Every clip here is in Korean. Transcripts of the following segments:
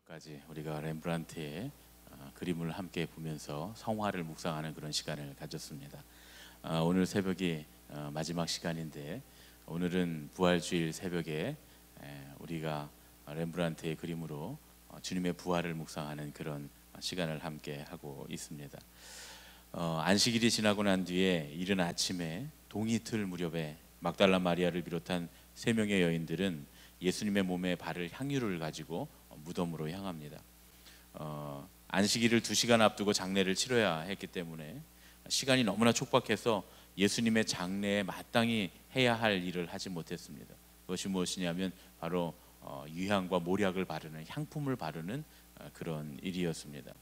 새벽까지 우리가 렘브란트의 그림을 함께 보면서 성화를 묵상하는 그런 시간을 가졌습니다. 오늘 새벽이 마지막 시간인데 오늘은 부활주일 새벽에 우리가 렘브란트의 그림으로 주님의 부활을 묵상하는 그런 시간을 함께 하고 있습니다. 안식일이 지나고 난 뒤에 이른 아침에 동이틀 무렵에 막달라 마리아를 비롯한 3명의 여인들은 예수님의 몸에 바를 향유를 가지고 무덤으로 향합니다. 안식일을 2시간 앞두고 장례를 치러야 했기 때문에 시간이 너무나 촉박해서 예수님의 장례에 마땅히 해야 할 일을 하지 못했습니다. 그것이 무엇이냐면 바로 유향과 모략을 바르는, 향품을 바르는 그런 일이었습니다.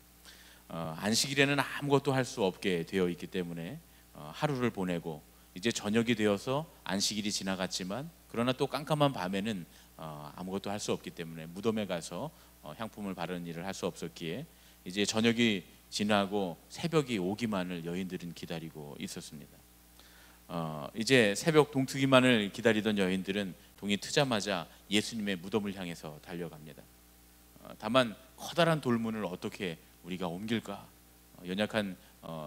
안식일에는 아무것도 할 수 없게 되어 있기 때문에 하루를 보내고 이제 저녁이 되어서 안식일이 지나갔지만 그러나 또 깜깜한 밤에는 아무것도 할 수 없기 때문에 무덤에 가서 향품을 바르는 일을 할 수 없었기에 이제 저녁이 지나고 새벽이 오기만을 여인들은 기다리고 있었습니다. 이제 새벽 동트기만을 기다리던 여인들은 동이 트자마자 예수님의 무덤을 향해서 달려갑니다. 다만 커다란 돌문을 어떻게 우리가 옮길까? 연약한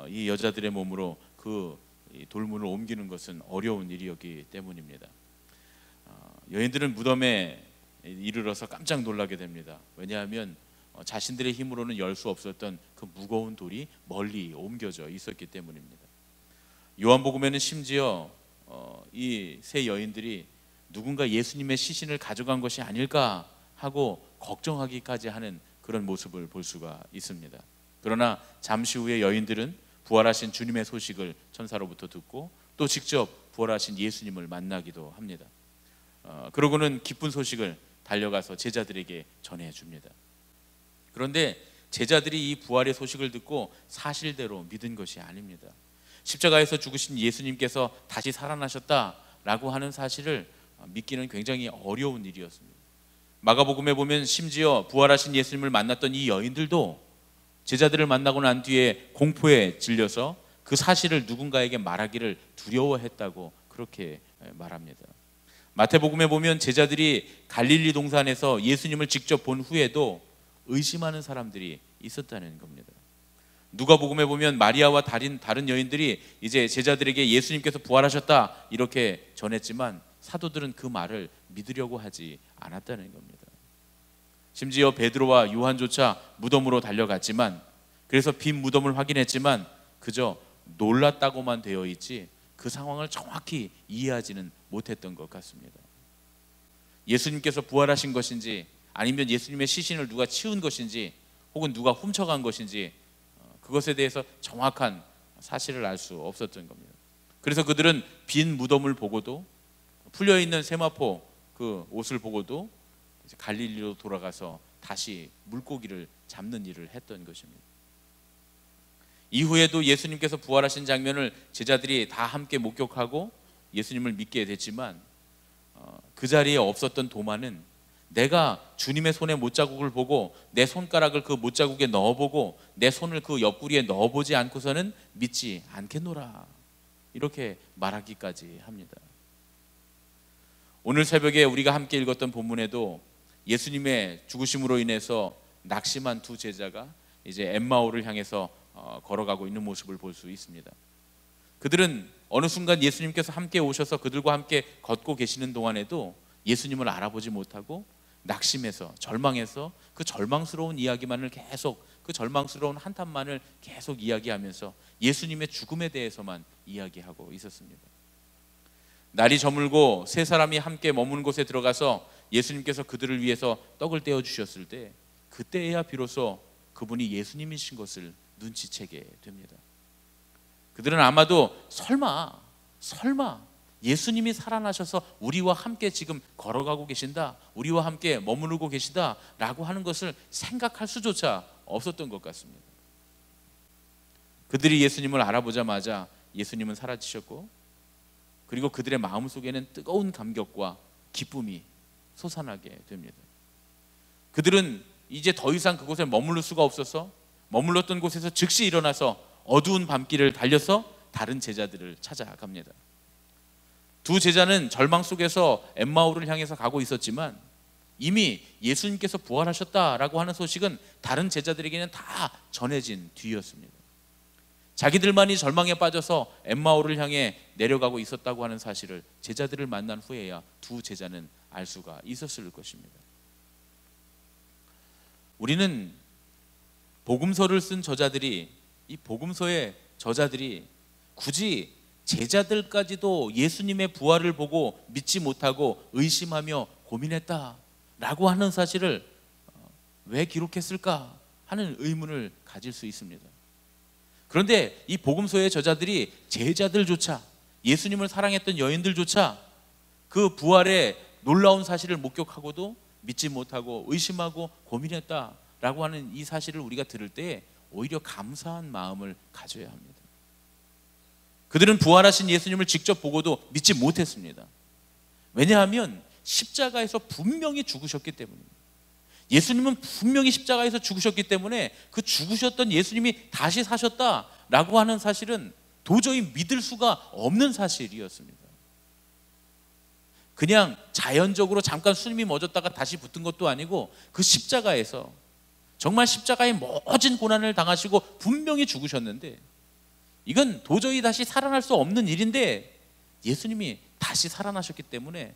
이 여자들의 몸으로 그 돌문을 옮기는 것은 어려운 일이었기 때문입니다. 여인들은 무덤에 이르러서 깜짝 놀라게 됩니다. 왜냐하면 자신들의 힘으로는 열 수 없었던 그 무거운 돌이 멀리 옮겨져 있었기 때문입니다. 요한복음에는 심지어 이 세 여인들이 누군가 예수님의 시신을 가져간 것이 아닐까 하고 걱정하기까지 하는 그런 모습을 볼 수가 있습니다. 그러나 잠시 후에 여인들은 부활하신 주님의 소식을 천사로부터 듣고 또 직접 부활하신 예수님을 만나기도 합니다. 그러고는 기쁜 소식을 달려가서 제자들에게 전해줍니다. 그런데 제자들이 이 부활의 소식을 듣고 사실대로 믿은 것이 아닙니다. 십자가에서 죽으신 예수님께서 다시 살아나셨다라고 하는 사실을 믿기는 굉장히 어려운 일이었습니다. 마가복음에 보면 심지어 부활하신 예수님을 만났던 이 여인들도 제자들을 만나고 난 뒤에 공포에 질려서 그 사실을 누군가에게 말하기를 두려워했다고 그렇게 말합니다. 마태복음에 보면 제자들이 갈릴리 동산에서 예수님을 직접 본 후에도 의심하는 사람들이 있었다는 겁니다. 누가복음에 보면 마리아와 다른 여인들이 이제 제자들에게 예수님께서 부활하셨다 이렇게 전했지만 사도들은 그 말을 믿으려고 하지 않았다는 겁니다. 심지어 베드로와 요한조차 무덤으로 달려갔지만, 그래서 빈 무덤을 확인했지만 그저 놀랐다고만 되어 있지 그 상황을 정확히 이해하지는 못했던 것 같습니다. 예수님께서 부활하신 것인지 아니면 예수님의 시신을 누가 치운 것인지 혹은 누가 훔쳐간 것인지 그것에 대해서 정확한 사실을 알 수 없었던 겁니다. 그래서 그들은 빈 무덤을 보고도 풀려있는 세마포 그 옷을 보고도 이제 갈릴리로 돌아가서 다시 물고기를 잡는 일을 했던 것입니다. 이후에도 예수님께서 부활하신 장면을 제자들이 다 함께 목격하고 예수님을 믿게 됐지만 그 자리에 없었던 도마는 내가 주님의 손에 못자국을 보고 내 손가락을 그 못자국에 넣어보고 내 손을 그 옆구리에 넣어보지 않고서는 믿지 않겠노라 이렇게 말하기까지 합니다. 오늘 새벽에 우리가 함께 읽었던 본문에도 예수님의 죽으심으로 인해서 낙심한 2 제자가 이제 엠마오를 향해서 걸어가고 있는 모습을 볼 수 있습니다. 그들은 어느 순간 예수님께서 함께 오셔서 그들과 함께 걷고 계시는 동안에도 예수님을 알아보지 못하고 낙심해서 절망해서 그 절망스러운 이야기만을 계속, 그 절망스러운 한탄만을 계속 이야기하면서 예수님의 죽음에 대해서만 이야기하고 있었습니다. 날이 저물고 3사람이 함께 머무는 곳에 들어가서 예수님께서 그들을 위해서 떡을 떼어 주셨을 때 그때야 비로소 그분이 예수님이신 것을 눈치채게 됩니다. 그들은 아마도 설마 예수님이 살아나셔서 우리와 함께 지금 걸어가고 계신다, 우리와 함께 머무르고 계시다 라고 하는 것을 생각할 수조차 없었던 것 같습니다. 그들이 예수님을 알아보자마자 예수님은 사라지셨고, 그리고 그들의 마음속에는 뜨거운 감격과 기쁨이 솟아나게 됩니다. 그들은 이제 더 이상 그곳에 머무를 수가 없어서 머물렀던 곳에서 즉시 일어나서 어두운 밤길을 달려서 다른 제자들을 찾아갑니다. 2 제자는 절망 속에서 엠마오를 향해서 가고 있었지만 이미 예수님께서 부활하셨다라고 하는 소식은 다른 제자들에게는 다 전해진 뒤였습니다. 자기들만이 절망에 빠져서 엠마오를 향해 내려가고 있었다고 하는 사실을 제자들을 만난 후에야 두 제자는 알 수가 있었을 것입니다. 우리는 복음서를 쓴 저자들이, 이 복음서의 저자들이 굳이 제자들까지도 예수님의 부활을 보고 믿지 못하고 의심하며 고민했다라고 하는 사실을 왜 기록했을까 하는 의문을 가질 수 있습니다. 그런데 이 복음서의 저자들이 제자들조차, 예수님을 사랑했던 여인들조차 그 부활의 놀라운 사실을 목격하고도 믿지 못하고 의심하고 고민했다라고 하는 이 사실을 우리가 들을 때 오히려 감사한 마음을 가져야 합니다. 그들은 부활하신 예수님을 직접 보고도 믿지 못했습니다. 왜냐하면 십자가에서 분명히 죽으셨기 때문입니다. 예수님은 분명히 십자가에서 죽으셨기 때문에 그 죽으셨던 예수님이 다시 사셨다라고 하는 사실은 도저히 믿을 수가 없는 사실이었습니다. 그냥 자연적으로 잠깐 숨이 멎었다가 다시 붙은 것도 아니고 그 십자가에서 정말 십자가의 모진 고난을 당하시고 분명히 죽으셨는데, 이건 도저히 다시 살아날 수 없는 일인데 예수님이 다시 살아나셨기 때문에,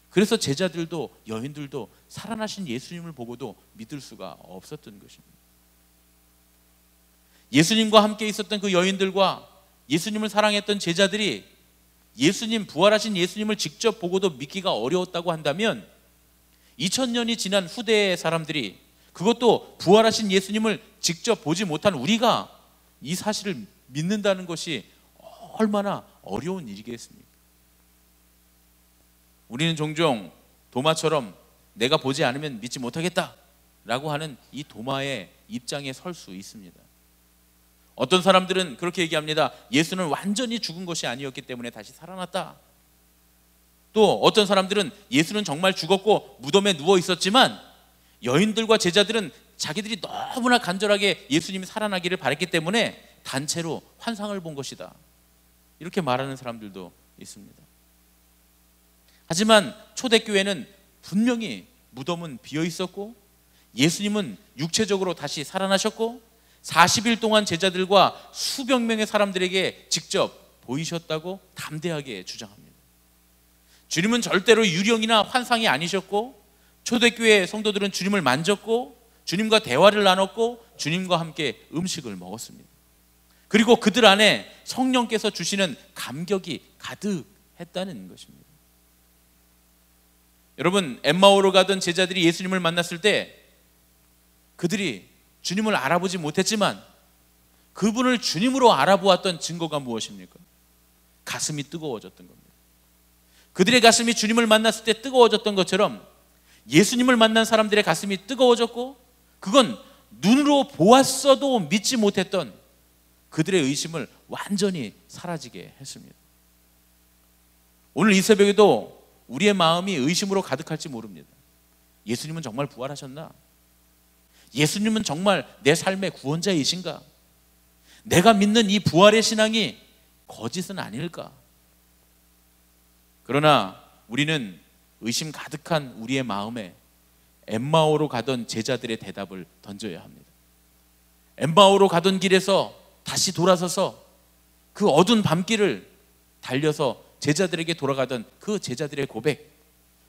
그래서 제자들도 여인들도 살아나신 예수님을 보고도 믿을 수가 없었던 것입니다. 예수님과 함께 있었던 그 여인들과 예수님을 사랑했던 제자들이 예수님, 부활하신 예수님을 직접 보고도 믿기가 어려웠다고 한다면, 2000년이 지난 후대의 사람들이, 그것도 부활하신 예수님을 직접 보지 못한 우리가 이 사실을 믿는다는 것이 얼마나 어려운 일이겠습니까? 우리는 종종 도마처럼 내가 보지 않으면 믿지 못하겠다라고 하는 이 도마의 입장에 설 수 있습니다. 어떤 사람들은 그렇게 얘기합니다. 예수는 완전히 죽은 것이 아니었기 때문에 다시 살아났다. 또 어떤 사람들은 예수는 정말 죽었고 무덤에 누워 있었지만 여인들과 제자들은 자기들이 너무나 간절하게 예수님이 살아나기를 바랐기 때문에 단체로 환상을 본 것이다, 이렇게 말하는 사람들도 있습니다. 하지만 초대교회는 분명히 무덤은 비어 있었고 예수님은 육체적으로 다시 살아나셨고 40일 동안 제자들과 수백 명의 사람들에게 직접 보이셨다고 담대하게 주장합니다. 주님은 절대로 유령이나 환상이 아니셨고, 초대교회 성도들은 주님을 만졌고 주님과 대화를 나눴고 주님과 함께 음식을 먹었습니다. 그리고 그들 안에 성령께서 주시는 감격이 가득했다는 것입니다. 여러분, 엠마오로 가던 제자들이 예수님을 만났을 때 그들이 주님을 알아보지 못했지만 그분을 주님으로 알아보았던 증거가 무엇입니까? 가슴이 뜨거워졌던 겁니다. 그들의 가슴이 주님을 만났을 때 뜨거워졌던 것처럼 예수님을 만난 사람들의 가슴이 뜨거워졌고, 그건 눈으로 보았어도 믿지 못했던 그들의 의심을 완전히 사라지게 했습니다. 오늘 이 새벽에도 우리의 마음이 의심으로 가득할지 모릅니다. 예수님은 정말 부활하셨나? 예수님은 정말 내 삶의 구원자이신가? 내가 믿는 이 부활의 신앙이 거짓은 아닐까? 그러나 우리는 의심 가득한 우리의 마음에 엠마오로 가던 제자들의 대답을 던져야 합니다. 엠마오로 가던 길에서 다시 돌아서서 그 어두운 밤길을 달려서 제자들에게 돌아가던 그 제자들의 고백,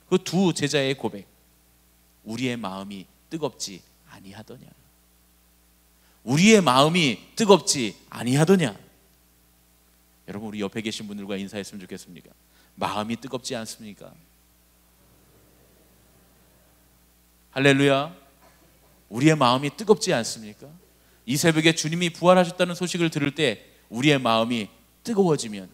그 두 제자의 고백, 우리의 마음이 뜨겁지 아니하더냐? 우리의 마음이 뜨겁지 아니하더냐? 여러분, 우리 옆에 계신 분들과 인사했으면 좋겠습니까? 마음이 뜨겁지 않습니까? 할렐루야. 우리의 마음이 뜨겁지 않습니까? 이 새벽에 주님이 부활하셨다는 소식을 들을 때 우리의 마음이 뜨거워지면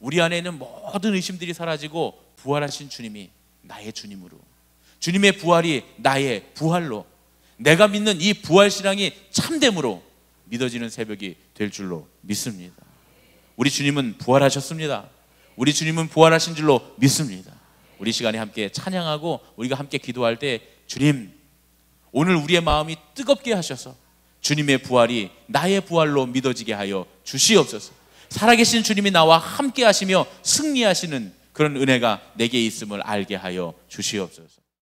우리 안에 있는 모든 의심들이 사라지고 부활하신 주님이 나의 주님으로, 주님의 부활이 나의 부활로, 내가 믿는 이 부활 신앙이 참됨으로 믿어지는 새벽이 될 줄로 믿습니다. 우리 주님은 부활하셨습니다. 우리 주님은 부활하신 줄로 믿습니다. 우리 시간에 함께 찬양하고 우리가 함께 기도할 때, 주님, 오늘 우리의 마음이 뜨겁게 하셔서 주님의 부활이 나의 부활로 믿어지게 하여 주시옵소서. 살아계신 주님이 나와 함께 하시며 승리하시는 그런 은혜가 내게 있음을 알게 하여 주시옵소서.